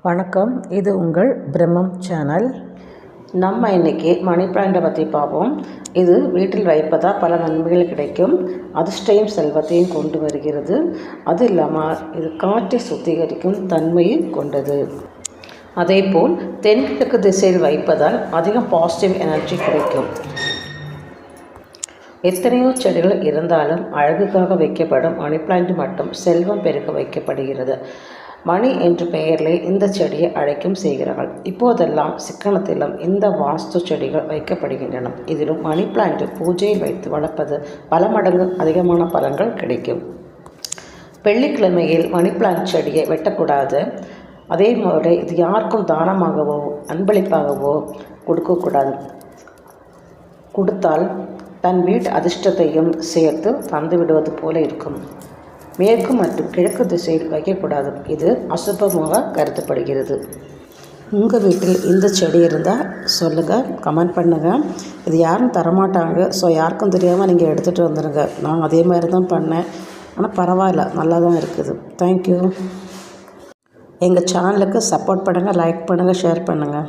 வணக்கம், இது உங்கள் பிரம்மம் சேனல். நம்ம இன்றைக்கி மணி பிளான்ட்டை பற்றி பார்ப்போம். இது வீட்டில் வைப்பதால் பல நன்மைகள் கிடைக்கும். அதிர்ஷ்டையும் செல்வத்தையும் கொண்டு வருகிறது. அது இல்லாமல் இது காற்றை சுத்திகரிக்கும் தன்மையை கொண்டது. அதேபோல் தென்கிழக்கு திசையில் வைப்பதால் அதிகம் பாசிட்டிவ் எனர்ஜி கிடைக்கும். எத்தனையோ செடிகள் இருந்தாலும் அழகுக்காக வைக்கப்படும் மணி பிளான்ட் மட்டும் செல்வம் பெருக்க வைக்கப்படுகிறது. மணி என்ற பெயரில் இந்த செடியை அழைக்கும் செய்கிறார்கள். இப்போதெல்லாம் சிக்கனத்திலும் இந்த வாஸ்து செடிகள் வைக்கப்படுகின்றன. இதிலும் மணி பிளான்ட் பூஜையில் வைத்து வளர்ப்பது பல மடங்கு அதிகமான பலன்கள் கிடைக்கும். வெள்ளிக்கிழமையில் மணி பிளான்ட் செடியை வெட்டக்கூடாது. அதே மாதிரி இது யாருக்கும் தானமாகவோ அன்பளிப்பாகவோ கொடுக்கக்கூடாது. கொடுத்தால் தன் வீட்டு அதிர்ஷ்டத்தையும் சேர்த்து தந்து விடுவது போல இருக்கும். மேற்கு மற்றும் கிழக்கு திசையில் வைக்கக்கூடாது. இது அசுபமாக கருதப்படுகிறது. உங்கள் வீட்டில் இந்த செடி இருந்தால் சொல்லுங்கள், கமெண்ட் பண்ணுங்கள். இது யாரும் தரமாட்டாங்க. ஸோ யாருக்கும் தெரியாமல் நீங்கள் எடுத்துகிட்டு வந்துடுங்க. நான் அதே மாதிரி தான் பண்ணேன். ஆனால் பரவாயில்ல, நல்லா தான் இருக்குது. தேங்க்யூ. எங்கள் சேனலுக்கு சப்போர்ட் பண்ணுங்கள், லைக் பண்ணுங்கள், ஷேர் பண்ணுங்கள்.